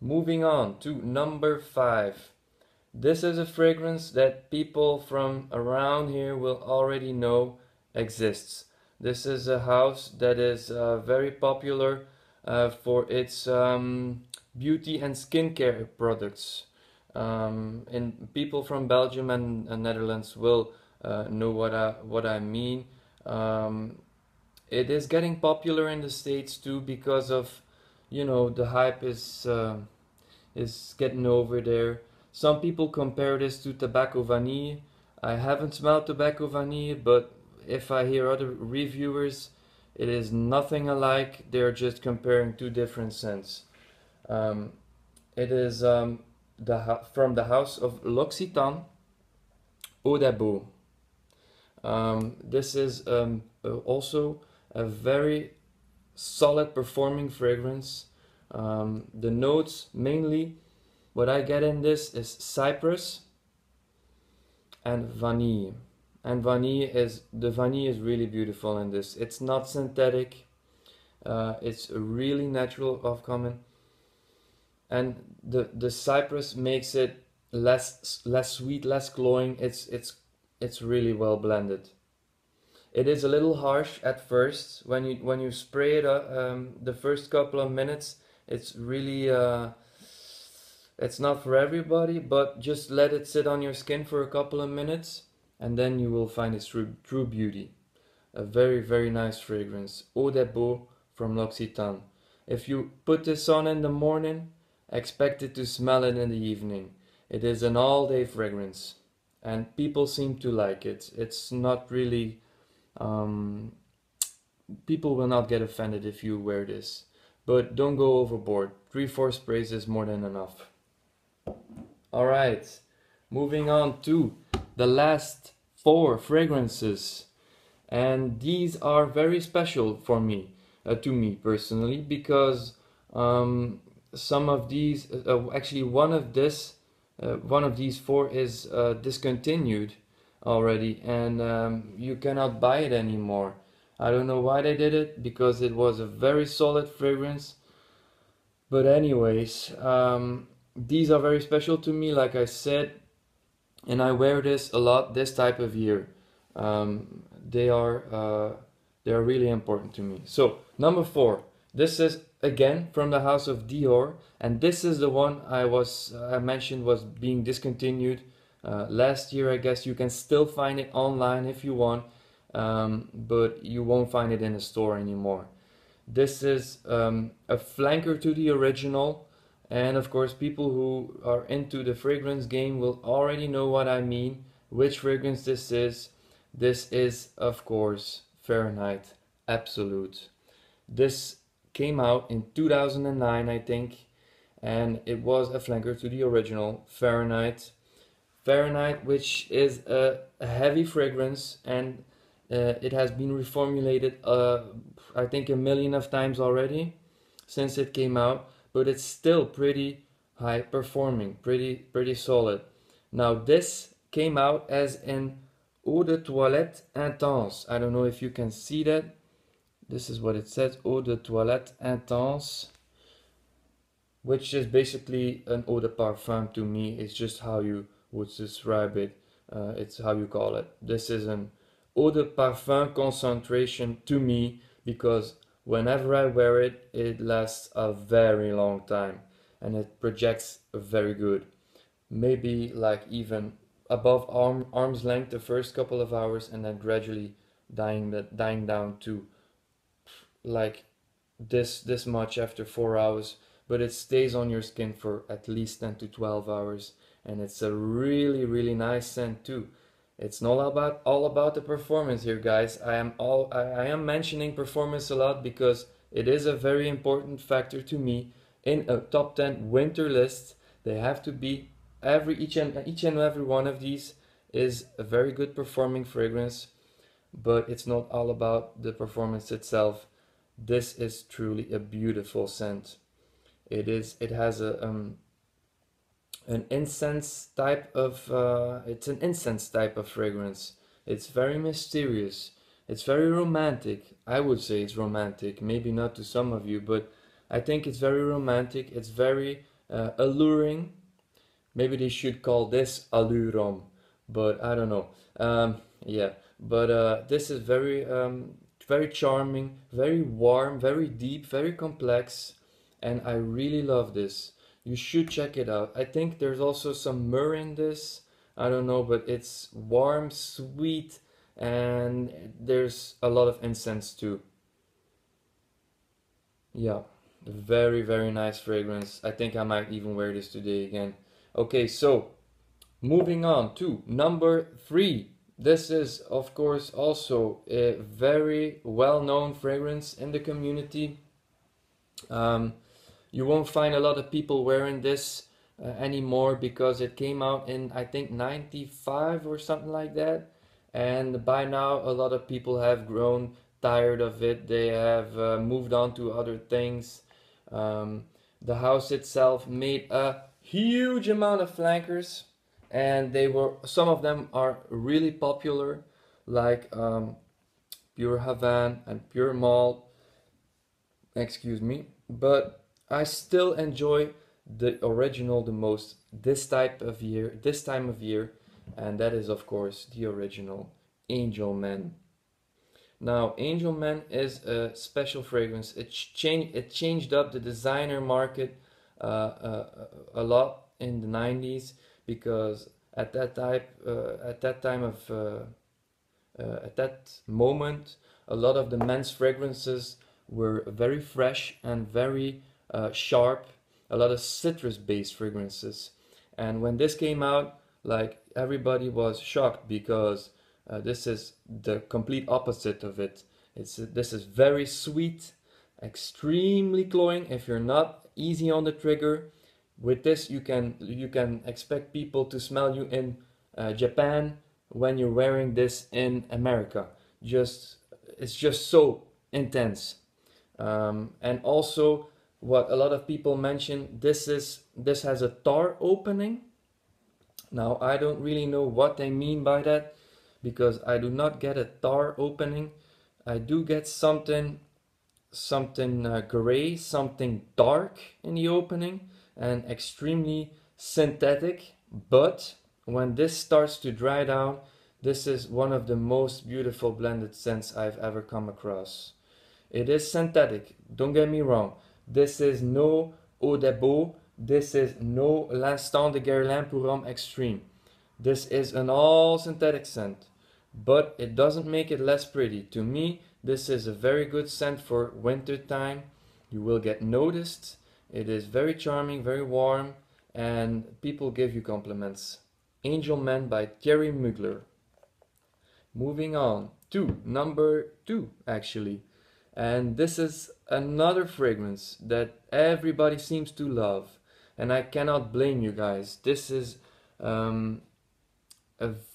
Moving on to number 5. This is a fragrance that people from around here will already know exists. This is a house that is very popular for its beauty and skincare products. And people from Belgium and Netherlands will know what I mean. It is getting popular in the States too because of, the hype is getting over there. Some people compare this to tobacco vanille. I haven't smelled tobacco vanille, but if I hear other reviewers, it is nothing alike. They're just comparing two different scents. It is from the house of L'Occitane, Eau de Baux. This is also a very solid performing fragrance. The notes mainly, what I get in this is cypress and vanille. And the vanille is really beautiful in this. It's not synthetic. It's really natural off common. And the cypress makes it less sweet, less glowing. It's really well blended. It is a little harsh at first when you spray it the first couple of minutes. It's really it's not for everybody, but just let it sit on your skin for a couple of minutes and then you will find its true beauty. A very, very nice fragrance. Eau de Baux from L'Occitane. If you put this on in the morning, expect it to smell it in the evening. It is an all-day fragrance and people seem to like it. It's not really... people will not get offended if you wear this. But don't go overboard. 3-4 sprays is more than enough. Alright, moving on to the last 4 fragrances. And these are very special for me, to me personally, because some of these, actually one of these 4 is discontinued already, and you cannot buy it anymore. I don't know why they did it, because it was a very solid fragrance. But anyways, these are very special to me, like I said, and I wear this a lot this type of year. They are really important to me. So number 4, this is again from the house of Dior, and this is the one I mentioned was being discontinued last year. I guess you can still find it online if you want, but you won't find it in a store anymore. This is a flanker to the original, and of course people who are into the fragrance game will already know what I mean, which fragrance this is. This is, of course, Fahrenheit Absolute. This came out in 2009, I think, and it was a flanker to the original Fahrenheit. Fahrenheit, which is a heavy fragrance, and it has been reformulated I think a million of times already since it came out, but it's still pretty high performing, pretty solid. Now this came out as an Eau de Toilette Intense. I don't know if you can see that. This is what it says, Eau de Toilette Intense, which is basically an eau de parfum to me. It's just how you would describe it. It's how you call it. This is an eau de parfum concentration to me, because whenever I wear it, it lasts a very long time and it projects very good. Maybe like even above arm's length the first couple of hours, and then gradually dying down to like this much after 4 hours, but it stays on your skin for at least 10 to 12 hours, and it's a really nice scent too. It's not all about the performance here, guys. I am mentioning performance a lot because it is a very important factor to me. In a top 10 winter list, they have to be each and every one of these is a very good performing fragrance, but it's not all about the performance itself. This is truly a beautiful scent. It has an incense type of it's an incense type of fragrance. It's very mysterious. It's very romantic. I would say it's romantic. Maybe not to some of you, but I think it's very romantic. It's very alluring. Maybe they should call this Allurom, but I don't know. Yeah, but this is very charming, very warm, very deep, very complex, and I really love this. You should check it out. I think there's also some myrrh in this. I don't know, but it's warm, sweet, and there's a lot of incense too. Yeah, very, very nice fragrance. I think I might even wear this today again. Okay, so moving on to number 3. This is, of course, also a very well-known fragrance in the community. You won't find a lot of people wearing this anymore because it came out in, I think, 95 or something like that. And by now, a lot of people have grown tired of it. They have moved on to other things. Um, the house itself made a huge amount of flankers, and some of them are really popular, like Pure Havane and Pure Malt. Excuse me, but I still enjoy the original the most this time of year, and that is of course the original Angel Man. Now, Angel Man is a special fragrance. It changed up the designer market a lot in the 90s because at that moment, a lot of the men's fragrances were very fresh and very sharp, a lot of citrus-based fragrances. And when this came out, like everybody was shocked because this is the complete opposite of it. This is very sweet, extremely cloying. If you're not easy on the trigger, with this you can expect people to smell you in Japan when you're wearing this in America. It's just so intense. And also, what a lot of people mention, this has a tar opening. Now, I don't really know what they mean by that because I do not get a tar opening. I do get something gray, something dark in the opening, and extremely synthetic. But when this starts to dry down, this is one of the most beautiful blended scents I've ever come across. It is synthetic, don't get me wrong. This is no Eau de Beau, this is no L'Instant de Guerlain pour Homme Extreme. This is an all synthetic scent, but it doesn't make it less pretty. To me, this is a very good scent for winter time. You will get noticed. It is very charming, very warm, and people give you compliments. Angel Man by Thierry Mugler. Moving on to number 2, actually. And this is another fragrance that everybody seems to love. And I cannot blame you guys. This is a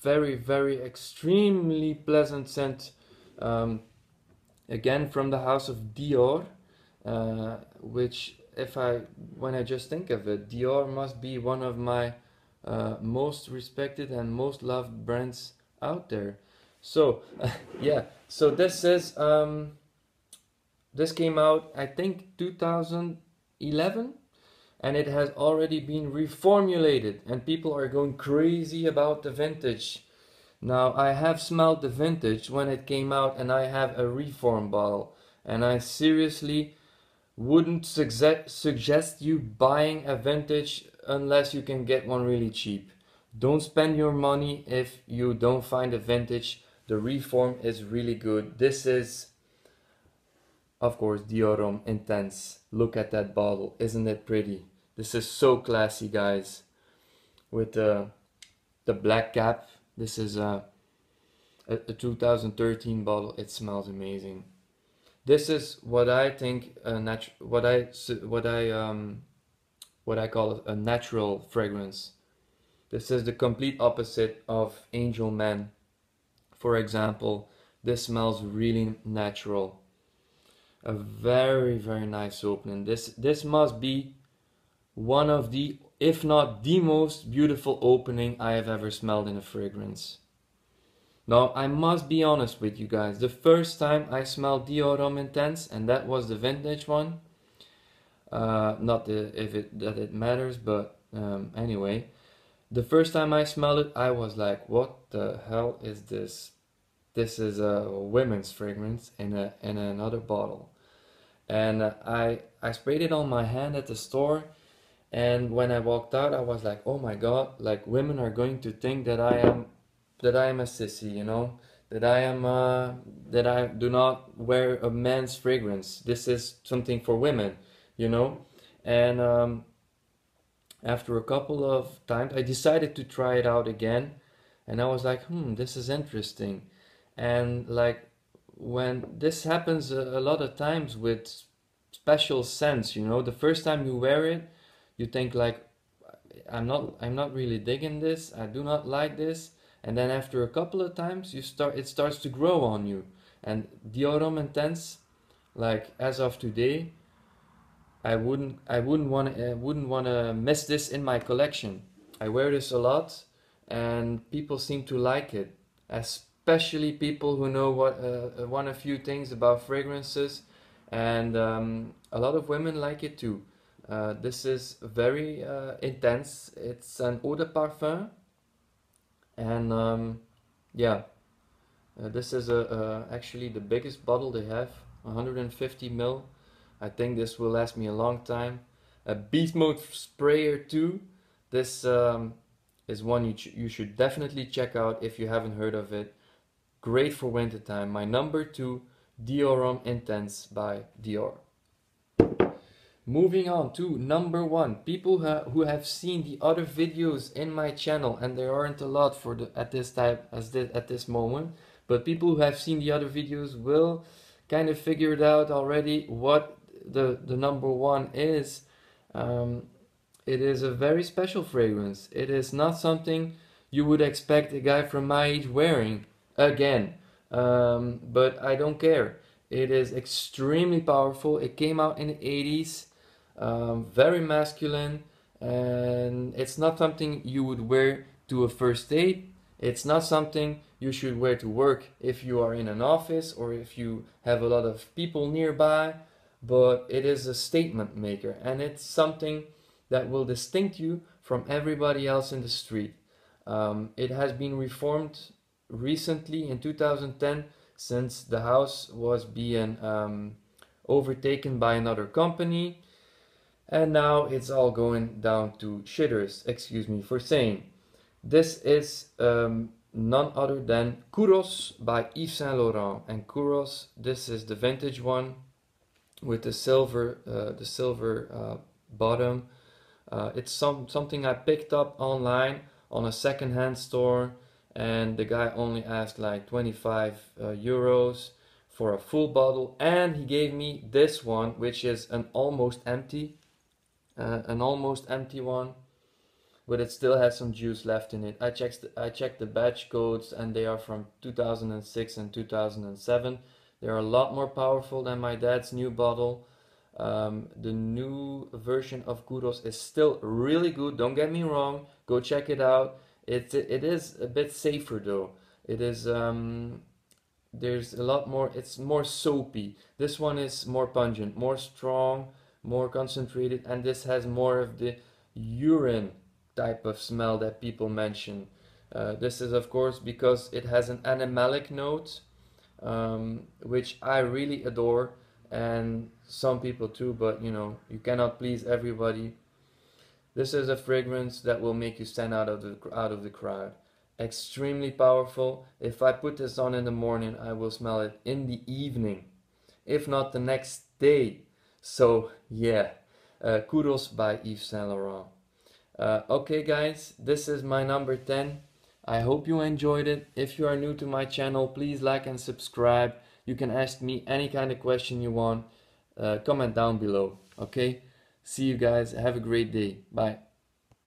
very, very extremely pleasant scent. Again, from the house of Dior, which when I just think of it, Dior must be one of my most respected and most loved brands out there. So yeah, so this came out, I think, 2011, and it has already been reformulated, and people are going crazy about the vintage. Now, I have smelled the vintage when it came out, and I have a reform bottle, and I seriously wouldn't suggest you buying a vintage unless you can get one really cheap. Don't spend your money if you don't find a vintage. The reform is really good. This is, of course, Dior Homme Intense. Look at that bottle. Isn't it pretty? This is so classy, guys. With the black cap. This is a 2013 bottle. It smells amazing. This is what I think what I call a natural fragrance. This is the complete opposite of Angel Man. For example, this smells really natural. A very, very nice opening. This must be one of the, if not the most beautiful opening I have ever smelled in a fragrance. Now, I must be honest with you guys. The first time I smelled Dior Homme Intense, and that was the vintage one, Not that it matters, but anyway. The first time I smelled it, I was like, what the hell is this? This is a women's fragrance in another bottle. And I sprayed it on my hand at the store, and when I walked out, I was like, oh my god, like women are going to think that I am a sissy, you know, that I am that I do not wear a man's fragrance. This is something for women, you know. And after a couple of times, I decided to try it out again, and I was like, this is interesting. And like when this happens a lot of times with special scents, you know, the first time you wear it, you think like, I'm not really digging this. I do not like this. And then after a couple of times, it starts to grow on you. And Dior Homme Intense, like as of today, I wouldn't want to miss this in my collection. I wear this a lot, and people seem to like it, especially people who know one a few things about fragrances, and a lot of women like it too. This is very intense. It's an eau de parfum, and yeah, this is actually the biggest bottle they have, 150 ml. I think this will last me a long time. A beast mode sprayer too. This is one you should definitely check out if you haven't heard of it. Great for wintertime. My number 2, Dior Homme Intense by Dior. Moving on to number 1. People who have seen the other videos in my channel, and there aren't a lot at this moment, but people who have seen the other videos will kind of figure it out already what the number 1 is. It is a very special fragrance. It is not something you would expect a guy from my age wearing again, but I don't care. It is extremely powerful. It came out in the 80s, very masculine, and it's not something you would wear to a first date. It's not something you should wear to work if you are in an office or if you have a lot of people nearby, but it is a statement maker, and it's something that will distinct you from everybody else in the street. It has been reformed recently in 2010, since the house was being overtaken by another company, and now it's all going down to shitters, excuse me for saying. This is none other than Kouros by Yves Saint Laurent. And Kouros, this is the vintage one with the silver bottom. It's something I picked up online on a second-hand store, and the guy only asked like 25 euros for a full bottle, and he gave me this one, which is an almost empty one, but it still has some juice left in it. I checked the batch codes, and they are from 2006 and 2007. They're a lot more powerful than my dad's new bottle. The new version of Kouros is still really good, don't get me wrong, go check it out. It is a bit safer though. It is there's a lot more, it's more soapy. This one is more pungent, more strong, more concentrated, and this has more of the urine type of smell that people mention. This is of course because it has an animalic note, which I really adore, and some people too, but you know, you cannot please everybody. This is a fragrance that will make you stand out of the crowd. Extremely powerful. If I put this on in the morning, I will smell it in the evening, if not the next day. So yeah, Kouros by Yves Saint Laurent. Okay guys, this is my number 10. I hope you enjoyed it. If you are new to my channel, please like and subscribe. You can ask me any kind of question you want. Comment down below. Okay? See you guys. Have a great day. Bye.